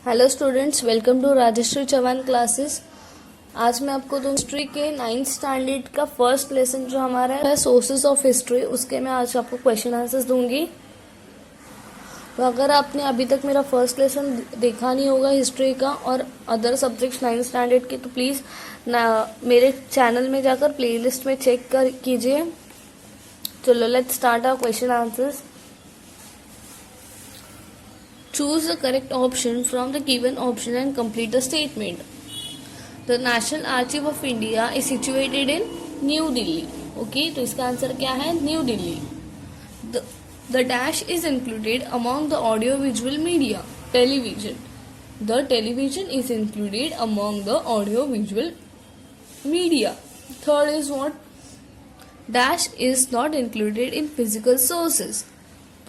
Hello students, welcome to Rajshree Chauhan classes. आज मैं आपको हिस्ट्री के 9th स्टैंडर्ड का फर्स्ट लेसन जो हमारा है सोर्सेज ऑफ हिस्ट्री, उसके मैं आज आपको क्वेश्चन आंसर्स दूंगी। तो अगर आपने अभी तक मेरा फर्स्ट लेसन देखा नहीं होगा हिस्ट्री का और अदर सब्जेक्ट्स 9th स्टैंडर्ड के, तो प्लीज़ मेरे चैनल में जाकर प्लेलिस्ट में चेक कर कीजिए। चलो let's start our question answers. Choose the correct option from the given option and complete the statement. The National Archive of India is situated in New Delhi. Okay, तो इसका answer क्या है? New Delhi. The dash is included among the audio-visual media. Television. The television is included among the audio-visual media. Third is what? Dash is not included in physical sources.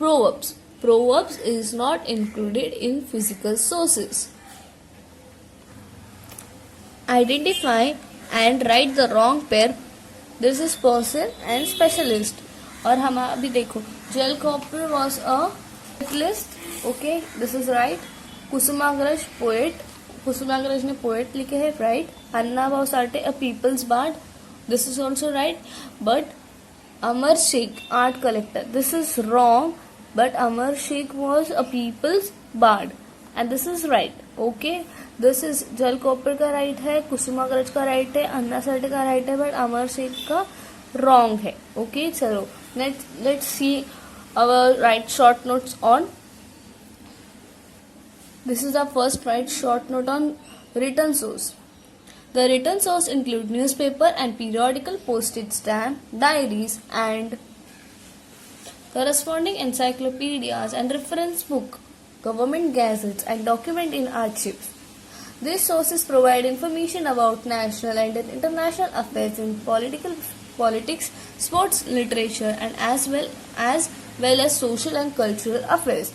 Proverbs. Proverbs is not included in physical sources. Identify and write the wrong pair. This is person and specialist. और हम अभी देखो, J.L. Cooper was a specialist. Okay, this is right. Kusumagraj poet. Kusumagraj ने poet लिखे है, right. Anna Bhau Sathe a people's bard. This is also right. But Amar Sheikh art collector. This is wrong. But Amar Sheikh was a people's bard, and this is right. Okay, this is J.L. Cooper का right है, कुसुमाग्रज का right है, अन्ना साठे का right है, but अमर शेख का wrong है. Okay, चलो let's see our right short notes on. This is our first right short note on written source. The written source include newspaper and periodical, postage stamp, diaries, and corresponding encyclopedias and reference book, government gazettes, and document in archives. These sources provide information about national and international affairs in politics, sports, literature, and as well as social and cultural affairs.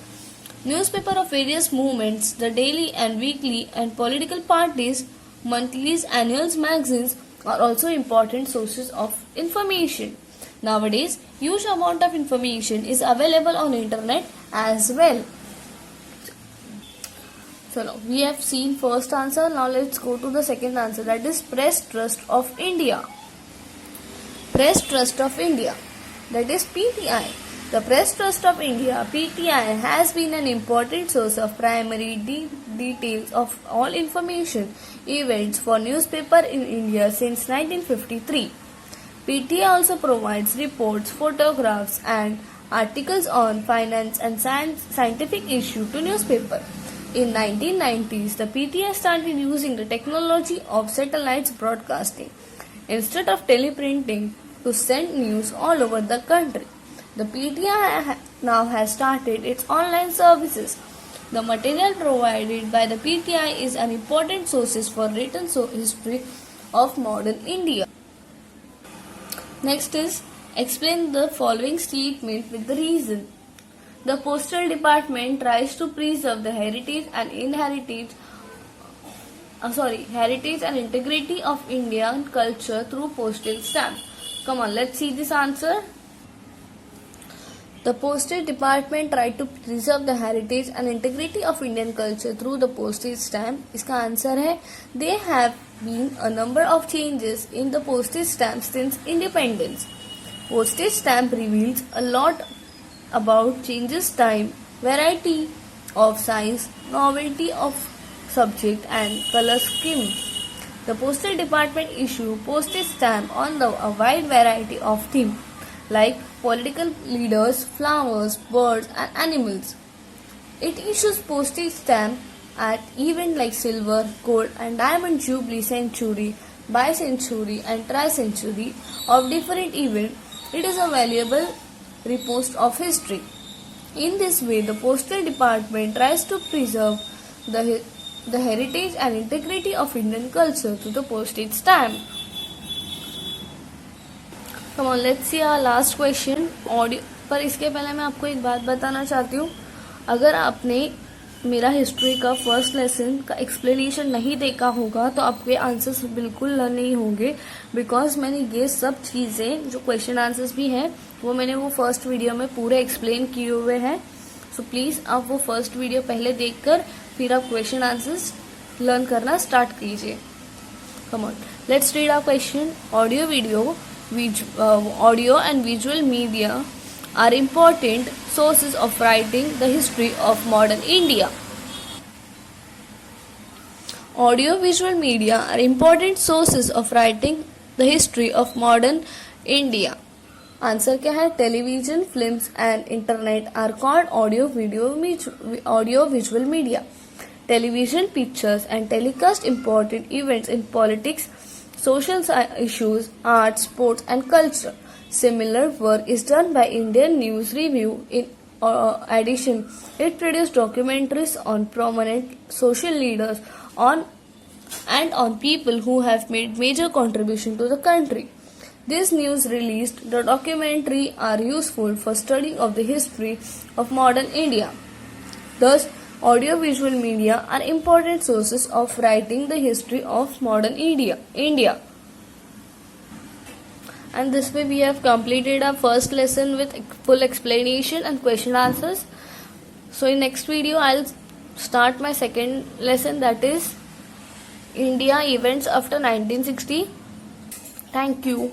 Newspaper of various movements, the daily and weekly and political parties, monthlies, annuals, magazines are also important sources of information. Nowadays, huge amount of information is available on internet as well. So now we have seen first answer. Now let's go to the second answer, that is Press Trust of India. Press Trust of India, that is PTI. The Press Trust of India, PTI, has been an important source of primary details of all information events for newspaper in India since 1953. PTI also provides reports, photographs, and articles on finance and scientific issues to newspaper. In 1990s, the PTI started using the technology of satellites broadcasting instead of teleprinting to send news all over the country. The PTI now has started its online services. The material provided by the PTI is an important source for written history of modern India. Next is explain the following statement with the reason. The Postal Department tries to preserve the heritage and integrity of Indian culture through postal stamp. Come on, let's see this answer. The Postal Department tried to preserve the heritage and integrity of Indian culture through the postage stamp. इसका answer है there have been a number of changes in the postage stamp since independence. Postage stamp reveals a lot about changes time, variety of size, novelty of subject, and color scheme. The Postal Department issue postage stamp on a wide variety of themes like political leaders, flowers, birds, and animals. It issues postage stamp at events like silver, gold, and diamond jubilee century, bicentenary, and tricentenary of different events. It is a valuable repost of history. In this way, the Postal Department tries to preserve the heritage and integrity of Indian culture through the postage stamp. Come on, let's see our last question. Audio पर इसके पहले मैं आपको एक बात बताना चाहती हूँ. अगर आपने मेरा हिस्ट्री का फर्स्ट लेसन का एक्सप्लेनेशन नहीं देखा होगा तो आपके आंसर्स बिल्कुल लर्न नहीं होंगे, बिकॉज मैंने ये सब चीज़ें जो क्वेश्चन आंसर्स भी हैं वो मैंने वो फर्स्ट वीडियो में पूरे एक्सप्लेन किए हुए हैं. सो प्लीज़ आप वो फर्स्ट वीडियो पहले देखकर फिर आप क्वेश्चन आंसर्स लर्न करना स्टार्ट कीजिए. Come on, let's read our question. Audio and visual media are important sources of writing the history of modern India. Audio visual media are important sources of writing the history of modern India. Answer क्या है? Television, films and internet are called audio visual media. Television pictures and telecast important events in politics, social issues, arts, sports and culture. Similar work is done by Indian News Review. In addition, it produced documentaries on prominent social leaders on people who have made major contribution to the country. These news released the documentary are useful for study of the history of modern India. Thus, audio-visual media are important sources of writing the history of modern India. And this way we have completed our first lesson with full explanation and question answers. So in next video I'll start my second lesson, that is India events after 1960. Thank you.